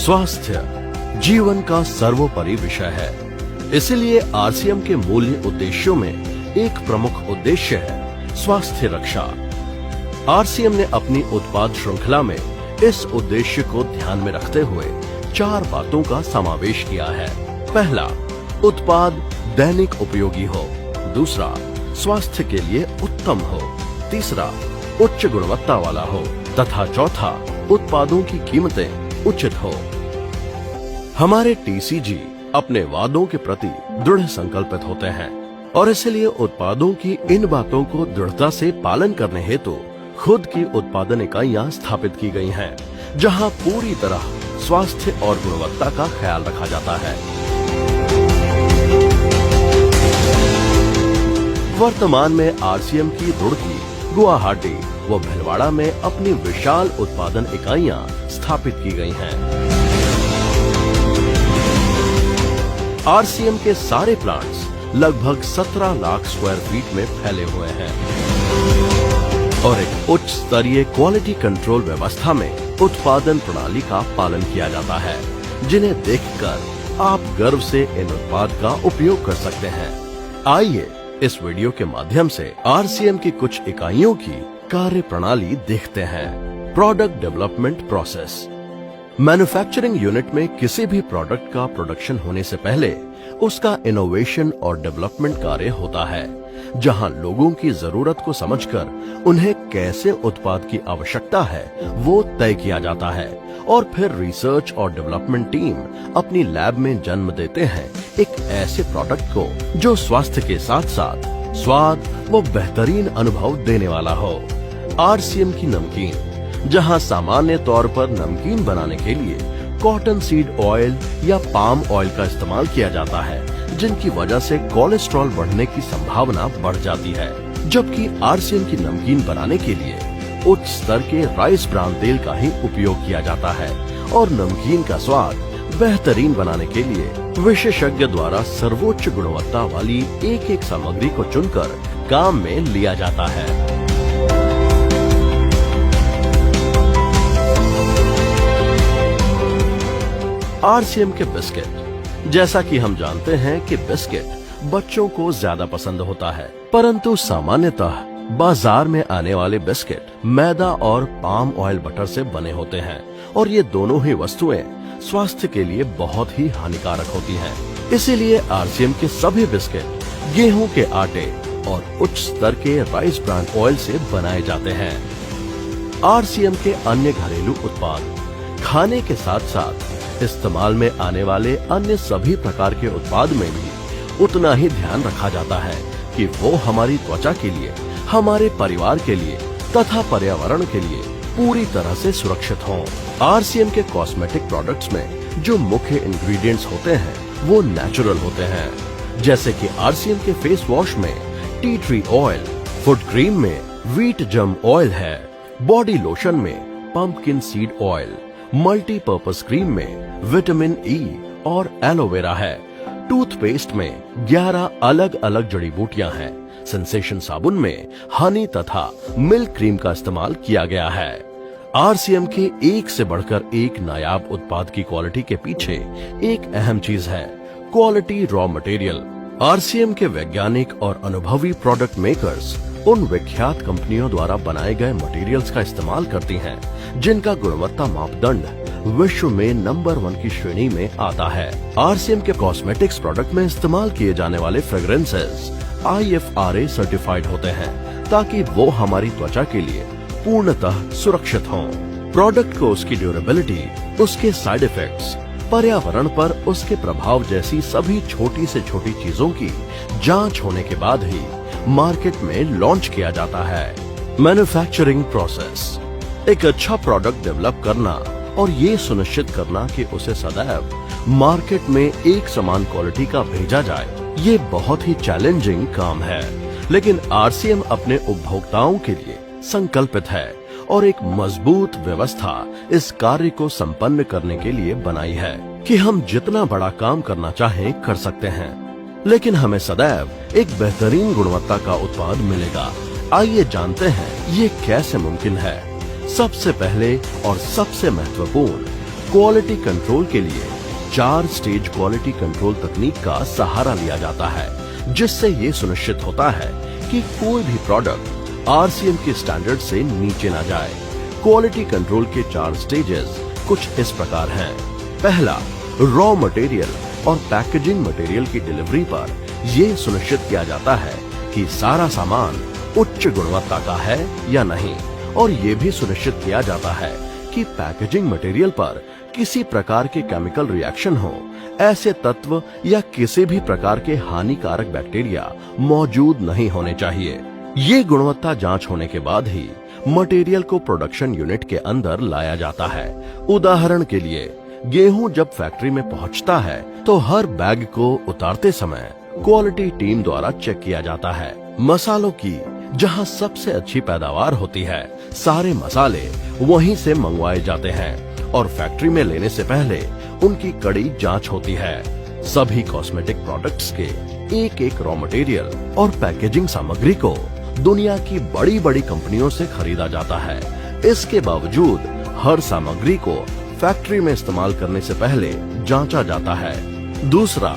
स्वास्थ्य जीवन का सर्वोपरि विषय है, इसलिए आरसीएम के मूल्य उद्देश्यों में एक प्रमुख उद्देश्य है स्वास्थ्य रक्षा। आरसीएम ने अपनी उत्पाद श्रृंखला में इस उद्देश्य को ध्यान में रखते हुए 4 बातों का समावेश किया है। पहला, उत्पाद दैनिक उपयोगी हो। दूसरा, स्वास्थ्य के लिए उत्तम हो। तीसरा, उच्च गुणवत्ता वाला हो तथा चौथा, उत्पादों की कीमतें उचित हो। हमारे टीसीजी अपने वादों के प्रति दृढ़ संकल्पित होते हैं और इसलिए उत्पादों की इन बातों को दृढ़ता से पालन करने हेतु खुद की उत्पादन इकाइयां स्थापित की गई हैं, जहां पूरी तरह स्वास्थ्य और गुणवत्ता का ख्याल रखा जाता है। वर्तमान में आरसीएम की रुड़की, गुवाहाटी व भीलवाड़ा में अपनी विशाल उत्पादन इकाइयां स्थापित की गई हैं। आरसीएम के सारे प्लांट्स लगभग 17 लाख स्क्वायर फीट में फैले हुए हैं और एक उच्च स्तरीय क्वालिटी कंट्रोल व्यवस्था में उत्पादन प्रणाली का पालन किया जाता है, जिन्हें देखकर आप गर्व से इन उत्पाद का उपयोग कर सकते हैं। आइए इस वीडियो के माध्यम से आरसीएम की कुछ इकाइयों की कार्य प्रणाली देखते हैं। Product development process. Manufacturing unit में किसी भी प्रोडक्ट का प्रोडक्शन होने से पहले उसका इनोवेशन और डेवलपमेंट कार्य होता है, जहां लोगों की जरूरत को समझकर उन्हें कैसे उत्पाद की आवश्यकता है वो तय किया जाता है और फिर रिसर्च और डेवलपमेंट टीम अपनी लैब में जन्म देते हैं एक ऐसे प्रोडक्ट को जो स्वास्थ्य के साथ साथ स्वाद व बेहतरीन अनुभव देने वाला हो। आरसीएम की नमकीन, जहां सामान्य तौर पर नमकीन बनाने के लिए कॉटन सीड ऑयल या पाम ऑयल का इस्तेमाल किया जाता है, जिनकी वजह से कोलेस्ट्रॉल बढ़ने की संभावना बढ़ जाती है, जबकि आरसीएम की नमकीन बनाने के लिए उच्च स्तर के राइस ब्रान तेल का ही उपयोग किया जाता है और नमकीन का स्वाद बेहतरीन बनाने के लिए विशेषज्ञ द्वारा सर्वोच्च गुणवत्ता वाली एक एक सामग्री को चुनकर काम में लिया जाता है। आरसीएम के बिस्किट। जैसा कि हम जानते हैं कि बिस्किट बच्चों को ज्यादा पसंद होता है, परंतु सामान्यतः बाजार में आने वाले बिस्किट मैदा और पाम ऑयल बटर से बने होते हैं और ये दोनों ही वस्तुएं स्वास्थ्य के लिए बहुत ही हानिकारक होती हैं। इसीलिए आरसीएम के सभी बिस्किट गेहूं के आटे और उच्च स्तर के राइस ब्रान ऑयल से बनाए जाते हैं। आरसीएम के अन्य घरेलू उत्पाद। खाने के साथ साथ इस्तेमाल में आने वाले अन्य सभी प्रकार के उत्पाद में भी उतना ही ध्यान रखा जाता है कि वो हमारी त्वचा के लिए, हमारे परिवार के लिए तथा पर्यावरण के लिए पूरी तरह से सुरक्षित हों। आरसीएम के कॉस्मेटिक प्रोडक्ट्स में जो मुख्य इंग्रेडिएंट्स होते हैं वो नेचुरल होते हैं, जैसे कि आरसीएम के फेस वॉश में tea tree oil, foot cream में व्हीट जम ऑयल है, बॉडी लोशन में pumpkin seed oil, multipurpose cream में विटामिन ई और एलोवेरा है, टूथपेस्ट में 11 अलग अलग जड़ी बूटियां हैं, सेंसेशन साबुन में हनी तथा मिल्क क्रीम का इस्तेमाल किया गया है। आरसीएम के एक से बढ़कर एक नायाब उत्पाद की क्वालिटी के पीछे एक अहम चीज है, क्वालिटी रॉ मटेरियल। आरसीएम के वैज्ञानिक और अनुभवी प्रोडक्ट मेकर्स उन विख्यात कंपनियों द्वारा बनाए गए मटेरियल्स का इस्तेमाल करती हैं, जिनका गुणवत्ता मापदंड विश्व में नंबर 1 की श्रेणी में आता है। आरसीएम के कॉस्मेटिक्स प्रोडक्ट में इस्तेमाल किए जाने वाले फ्रेग्रेंसेस IFRA सर्टिफाइड होते हैं, ताकि वो हमारी त्वचा के लिए पूर्णतः सुरक्षित हों। प्रोडक्ट को उसकी ड्यूरेबिलिटी, उसके साइड इफेक्ट्स, पर्यावरण पर उसके प्रभाव जैसी सभी छोटी से छोटी चीजों की जांच होने के बाद ही मार्केट में लॉन्च किया जाता है। Manufacturing process. एक अच्छा प्रोडक्ट डेवलप करना और ये सुनिश्चित करना कि उसे सदैव मार्केट में एक समान क्वालिटी का भेजा जाए, ये बहुत ही चैलेंजिंग काम है, लेकिन आरसीएम अपने उपभोक्ताओं के लिए संकल्पित है और एक मजबूत व्यवस्था इस कार्य को संपन्न करने के लिए बनाई है कि हम जितना बड़ा काम करना चाहें कर सकते हैं, लेकिन हमें सदैव एक बेहतरीन गुणवत्ता का उत्पाद मिलेगा। आइए जानते हैं ये कैसे मुमकिन है। सबसे पहले और सबसे महत्वपूर्ण, क्वालिटी कंट्रोल के लिए 4 स्टेज क्वालिटी कंट्रोल तकनीक का सहारा लिया जाता है, जिससे ये सुनिश्चित होता है कि कोई भी प्रोडक्ट आरसीएम के स्टैंडर्ड से नीचे ना जाए। क्वालिटी कंट्रोल के 4 स्टेजेस कुछ इस प्रकार हैं। पहला, रॉ मटेरियल और पैकेजिंग मटेरियल की डिलीवरी पर यह सुनिश्चित किया जाता है कि सारा सामान उच्च गुणवत्ता का है या नहीं, और ये भी सुनिश्चित किया जाता है कि पैकेजिंग मटेरियल पर किसी प्रकार के केमिकल रिएक्शन हो, ऐसे तत्व या किसी भी प्रकार के हानिकारक बैक्टीरिया मौजूद नहीं होने चाहिए। ये गुणवत्ता जांच होने के बाद ही मटेरियल को प्रोडक्शन यूनिट के अंदर लाया जाता है। उदाहरण के लिए, गेहूं जब फैक्ट्री में पहुंचता है तो हर बैग को उतारते समय क्वालिटी टीम द्वारा चेक किया जाता है। मसालों की जहां सबसे अच्छी पैदावार होती है, सारे मसाले वहीं से मंगवाए जाते हैं और फैक्ट्री में लेने से पहले उनकी कड़ी जांच होती है। सभी कॉस्मेटिक प्रोडक्ट्स के एक रॉ मटेरियल और पैकेजिंग सामग्री को दुनिया की बड़ी बड़ी कंपनियों से खरीदा जाता है। इसके बावजूद हर सामग्री को फैक्ट्री में इस्तेमाल करने से पहले जांचा जाता है। दूसरा,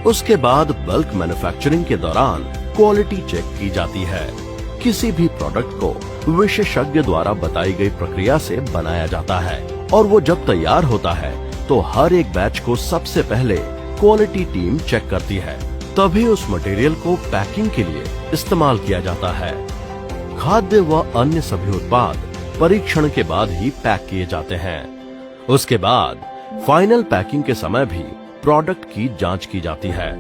उसके बाद बल्क मैन्युफैक्चरिंग के दौरान क्वालिटी चेक की जाती है। किसी भी प्रोडक्ट को विशेषज्ञ द्वारा बताई गई प्रक्रिया से बनाया जाता है और वो जब तैयार होता है तो हर एक बैच को सबसे पहले क्वालिटी टीम चेक करती है, तभी उस मटेरियल को पैकिंग के लिए इस्तेमाल किया जाता है। खाद्य व अन्य सभी उत्पाद परीक्षण के बाद ही पैक किए जाते हैं। उसके बाद फाइनल पैकिंग के समय भी प्रोडक्ट की जांच की जाती है।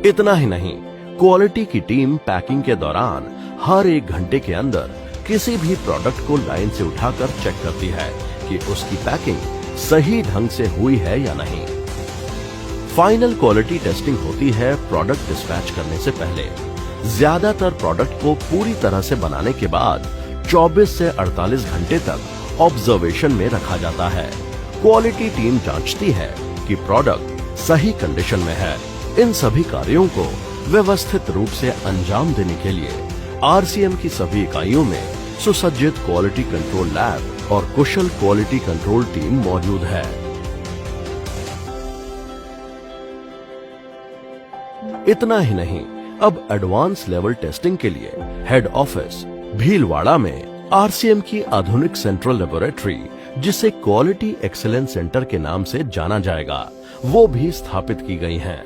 इतना ही नहीं, क्वालिटी की टीम पैकिंग के दौरान हर 1 घंटे के अंदर किसी भी प्रोडक्ट को लाइन से उठाकर चेक करती है कि उसकी पैकिंग सही ढंग से हुई है या नहीं। फाइनल क्वालिटी टेस्टिंग होती है प्रोडक्ट डिस्पैच करने से पहले। ज्यादातर प्रोडक्ट को पूरी तरह से बनाने के बाद 24 से 48 घंटे तक ऑब्जर्वेशन में रखा जाता है। क्वालिटी टीम जांचती है कि प्रोडक्ट सही कंडीशन में है। इन सभी कार्यों को व्यवस्थित रूप से अंजाम देने के लिए आरसीएम की सभी इकाइयों में सुसज्जित क्वालिटी कंट्रोल लैब और कुशल क्वालिटी कंट्रोल टीम मौजूद है। इतना ही नहीं, अब एडवांस लेवल टेस्टिंग के लिए हेड ऑफिस भीलवाड़ा में आरसीएम की आधुनिक सेंट्रल लेबोरेटरी, जिसे क्वालिटी एक्सीलेंस सेंटर के नाम से जाना जाएगा, वो भी स्थापित की गई हैं।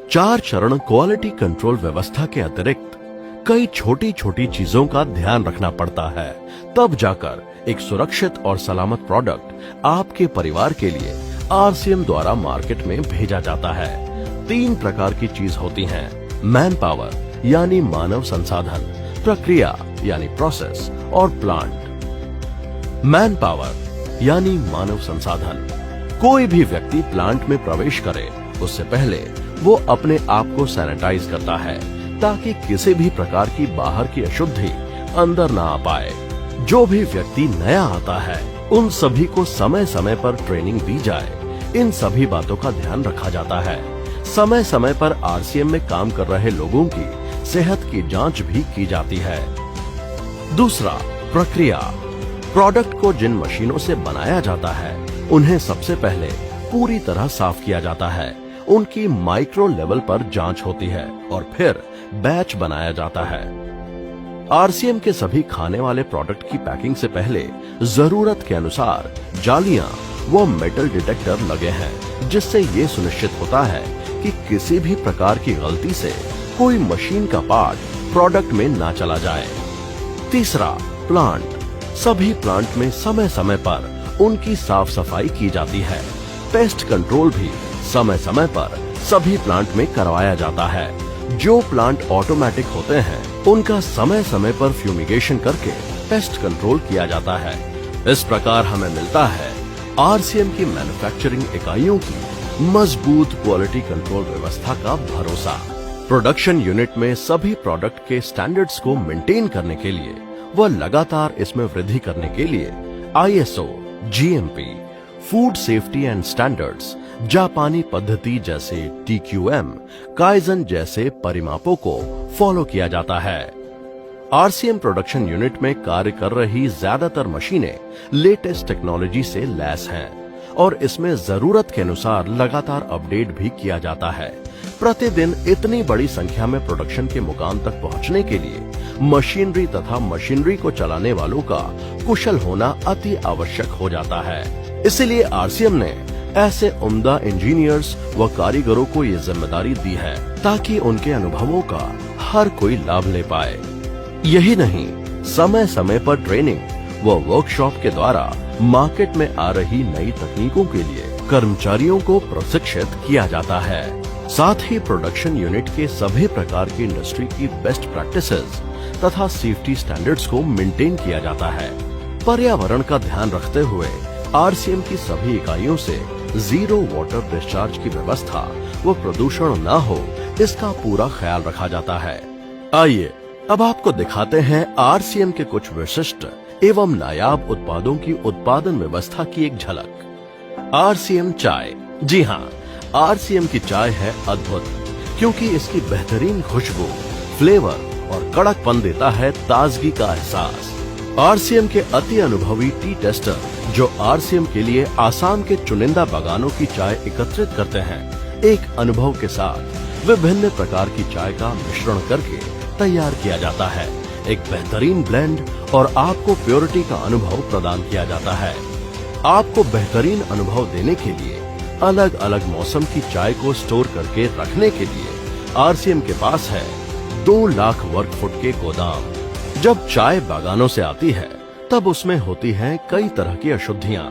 4 चरण क्वालिटी कंट्रोल व्यवस्था के अतिरिक्त कई छोटी छोटी चीजों का ध्यान रखना पड़ता है, तब जाकर एक सुरक्षित और सलामत प्रोडक्ट आपके परिवार के लिए आरसीएम द्वारा मार्केट में भेजा जाता है। 3 प्रकार की चीज होती हैं: मैन पावर यानी मानव संसाधन, प्रक्रिया यानी प्रोसेस और प्लांट। मैन पावर यानी मानव संसाधन, कोई भी व्यक्ति प्लांट में प्रवेश करे उससे पहले वो अपने आप को सैनिटाइज करता है ताकि किसी भी प्रकार की बाहर की अशुद्धि अंदर ना आ पाए। जो भी व्यक्ति नया आता है उन सभी को समय समय पर ट्रेनिंग दी जाए। इन सभी बातों का ध्यान रखा जाता है। समय समय पर आरसीएम में काम कर रहे लोगों की सेहत की जांच भी की जाती है। दूसरा, प्रक्रिया। प्रोडक्ट को जिन मशीनों से बनाया जाता है उन्हें सबसे पहले पूरी तरह साफ किया जाता है। उनकी माइक्रो लेवल पर जांच होती है और फिर बैच बनाया जाता है। आरसीएम के सभी खाने वाले प्रोडक्ट की पैकिंग से पहले जरूरत के अनुसार जालियां व मेटल डिटेक्टर लगे हैं, जिससे ये सुनिश्चित होता है कि किसी भी प्रकार की गलती से कोई मशीन का पार्ट प्रोडक्ट में ना चला जाए। तीसरा, प्लांट। सभी प्लांट में समय समय पर उनकी साफ सफाई की जाती है। पेस्ट कंट्रोल भी समय समय पर सभी प्लांट में करवाया जाता है। जो प्लांट ऑटोमेटिक होते हैं उनका समय समय पर फ्यूमिगेशन करके पेस्ट कंट्रोल किया जाता है। इस प्रकार हमें मिलता है आरसीएम की मैन्युफैक्चरिंग इकाइयों की मजबूत क्वालिटी कंट्रोल व्यवस्था का भरोसा। प्रोडक्शन यूनिट में सभी प्रोडक्ट के स्टैंडर्ड्स को मेंटेन करने के लिए व लगातार इसमें वृद्धि करने के लिए ISO, GMP, food safety and standards, जापानी पद्धति जैसे टीक्यूएम, काइजन जैसे परिमापों को फॉलो किया जाता है। आरसीएम प्रोडक्शन यूनिट में कार्य कर रही ज्यादातर मशीनें लेटेस्ट टेक्नोलॉजी से लैस हैं। और इसमें जरूरत के अनुसार लगातार अपडेट भी किया जाता है। प्रतिदिन इतनी बड़ी संख्या में प्रोडक्शन के मुकाम तक पहुंचने के लिए मशीनरी तथा मशीनरी को चलाने वालों का कुशल होना अति आवश्यक हो जाता है। इसीलिए आरसीएम ने ऐसे उम्दा इंजीनियर्स व कारीगरों को ये जिम्मेदारी दी है ताकि उनके अनुभवों का हर कोई लाभ ले पाए। यही नहीं, समय समय पर ट्रेनिंग व वर्कशॉप के द्वारा मार्केट में आ रही नई तकनीकों के लिए कर्मचारियों को प्रशिक्षित किया जाता है। साथ ही प्रोडक्शन यूनिट के सभी प्रकार की इंडस्ट्री की बेस्ट प्रैक्टिसेस तथा सेफ्टी स्टैंडर्ड्स को मेंटेन किया जाता है। पर्यावरण का ध्यान रखते हुए आरसीएम की सभी इकाइयों से जीरो वाटर डिस्चार्ज की व्यवस्था व प्रदूषण न हो, इसका पूरा ख्याल रखा जाता है। आइए अब आपको दिखाते हैं आरसीएम के कुछ विशिष्ट एवं नायाब उत्पादों की उत्पादन व्यवस्था की एक झलक। आरसीएम चाय। जी हाँ, आरसीएम की चाय है अद्भुत, क्योंकि इसकी बेहतरीन खुशबू, फ्लेवर और कड़कपन देता है ताजगी का एहसास। आरसीएम के अति अनुभवी टी टेस्टर जो आरसीएम के लिए आसाम के चुनिंदा बागानों की चाय एकत्रित करते हैं, एक अनुभव के साथ विभिन्न प्रकार की चाय का मिश्रण करके तैयार किया जाता है। एक बेहतरीन ब्लेंड और आपको प्योरिटी का अनुभव प्रदान किया जाता है। आपको बेहतरीन अनुभव देने के लिए अलग अलग मौसम की चाय को स्टोर करके रखने के लिए आरसीएम के पास है 2 लाख वर्ग फुट के गोदाम। जब चाय बागानों से आती है तब उसमें होती हैं कई तरह की अशुद्धियां,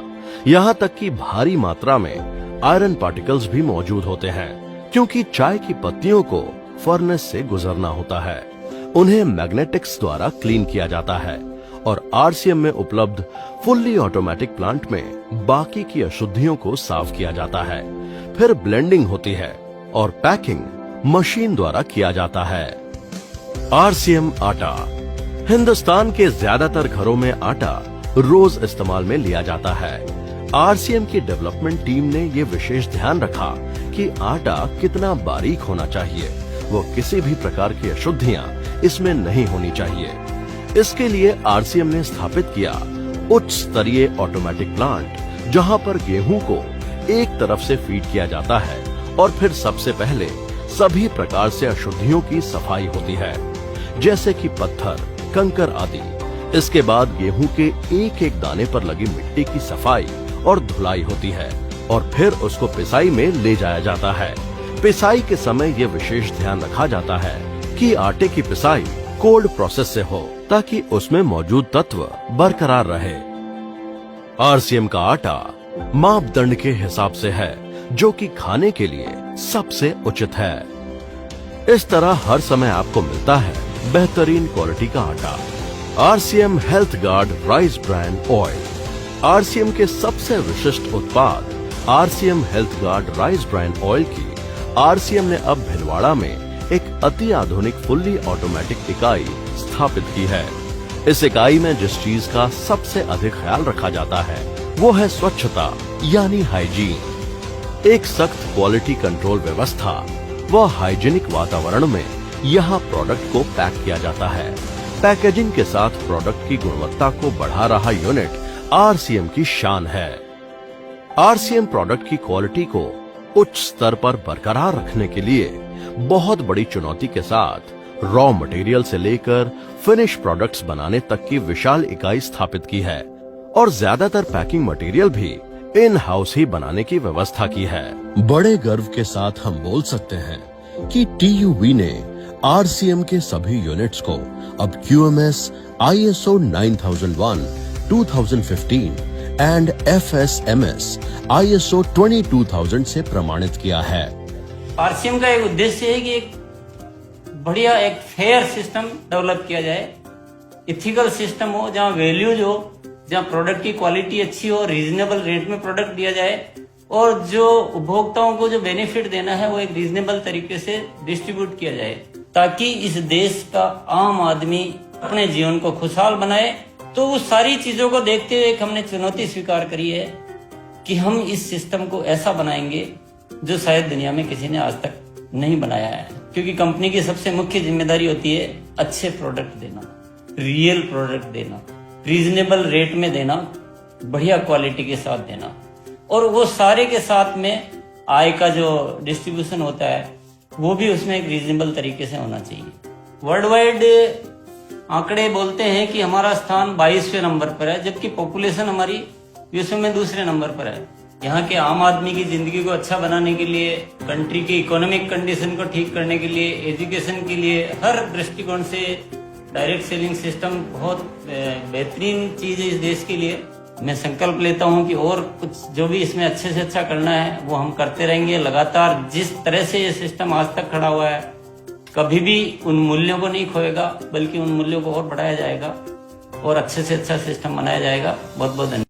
यहाँ तक कि भारी मात्रा में आयरन पार्टिकल्स भी मौजूद होते हैं, क्योंकि चाय की पत्तियों को फर्नेस से गुजरना होता है। उन्हें मैग्नेटिक्स द्वारा क्लीन किया जाता है और आरसीएम में उपलब्ध फुल्ली ऑटोमेटिक प्लांट में बाकी की अशुद्धियों को साफ किया जाता है। फिर ब्लेंडिंग होती है और पैकिंग मशीन द्वारा किया जाता है। आरसीएम आटा। हिंदुस्तान के ज्यादातर घरों में आटा रोज इस्तेमाल में लिया जाता है। आरसीएम की डेवलपमेंट टीम ने ये विशेष ध्यान रखा कि आटा कितना बारीक होना चाहिए, वो किसी भी प्रकार की अशुद्धियां इसमें नहीं होनी चाहिए। इसके लिए आरसीएम ने स्थापित किया उच्च स्तरीय ऑटोमेटिक प्लांट, जहां पर गेहूं को एक तरफ से फीड किया जाता है और फिर सबसे पहले सभी प्रकार से अशुद्धियों की सफाई होती है, जैसे कि पत्थर, कंकर आदि। इसके बाद गेहूं के एक एक दाने पर लगी मिट्टी की सफाई और धुलाई होती है और फिर उसको पिसाई में ले जाया जाता है। पिसाई के समय यह विशेष ध्यान रखा जाता है कि आटे की पिसाई कोल्ड प्रोसेस से हो, ताकि उसमें मौजूद तत्व बरकरार रहे। आरसीएम का आटा मापदंड के हिसाब से है, जो कि खाने के लिए सबसे उचित है। इस तरह हर समय आपको मिलता है बेहतरीन क्वालिटी का आटा। RCM health guard rice brand oil. RCM के सबसे विशिष्ट उत्पाद RCM health guard rice brand oil की आरसीएम ने अब भिलवाड़ा में एक अति आधुनिक फुल्ली ऑटोमेटिक इकाई स्थापित की है। इस इकाई में जिस चीज का सबसे अधिक ख्याल रखा जाता है वो है स्वच्छता, यानी हाइजीन। एक सख्त क्वालिटी कंट्रोल व्यवस्था व हाइजीनिक वातावरण में यहाँ प्रोडक्ट को पैक किया जाता है। पैकेजिंग के साथ प्रोडक्ट की गुणवत्ता को बढ़ा रहा यूनिट आरसीएम की शान है। आरसीएम प्रोडक्ट की क्वालिटी को उच्च स्तर पर बरकरार रखने के लिए बहुत बड़ी चुनौती के साथ रॉ मटेरियल से लेकर फिनिश प्रोडक्ट्स बनाने तक की विशाल इकाई स्थापित की है और ज्यादातर पैकिंग मटेरियल भी इन हाउस ही बनाने की व्यवस्था की है। बड़े गर्व के साथ हम बोल सकते हैं कि टीयूवी ने आरसीएम के सभी यूनिट्स को अब QMS, ISO 9001, 2015 and FSMS, ISO 22000 से प्रमाणित किया है। आरसीएम का एक उद्देश्य है कि एक बढ़िया एक फेयर सिस्टम डेवलप किया जाए, इथिकल सिस्टम हो, जहाँ वैल्यूज हो, जहाँ प्रोडक्ट की क्वालिटी अच्छी हो, रीजनेबल रेट में प्रोडक्ट दिया जाए और जो उपभोक्ताओं को जो बेनिफिट देना है वो एक रीजनेबल तरीके से डिस्ट्रीब्यूट किया जाए, ताकि इस देश का आम आदमी अपने जीवन को खुशहाल बनाए। तो उस सारी चीजों को देखते हुए एक हमने चुनौती स्वीकार करी है कि हम इस सिस्टम को ऐसा बनाएंगे जो शायद दुनिया में किसी ने आज तक नहीं बनाया है, क्योंकि कंपनी की सबसे मुख्य जिम्मेदारी होती है अच्छे प्रोडक्ट देना, रियल प्रोडक्ट देना, रीजनेबल रेट में देना, बढ़िया क्वालिटी के साथ देना और वो सारे के साथ में आय का जो डिस्ट्रीब्यूशन होता है वो भी उसमें एक रीजनेबल तरीके से होना चाहिए। वर्ल्ड वाइड आंकड़े बोलते हैं कि हमारा स्थान 22वें नंबर पर है, जबकि पॉपुलेशन हमारी विश्व में दूसरे नंबर पर है। यहाँ के आम आदमी की जिंदगी को अच्छा बनाने के लिए, कंट्री की इकोनॉमिक कंडीशन को ठीक करने के लिए, एजुकेशन के लिए, हर दृष्टिकोण से डायरेक्ट सेलिंग सिस्टम बहुत बेहतरीन चीज है इस देश के लिए। मैं संकल्प लेता हूं कि और कुछ जो भी इसमें अच्छे से अच्छा करना है वो हम करते रहेंगे लगातार। जिस तरह से ये सिस्टम आज तक खड़ा हुआ है, कभी भी उन मूल्यों को नहीं खोएगा, बल्कि उन मूल्यों को और बढ़ाया जाएगा और अच्छे से अच्छा सिस्टम बनाया जाएगा। बहुत बहुत धन्यवाद।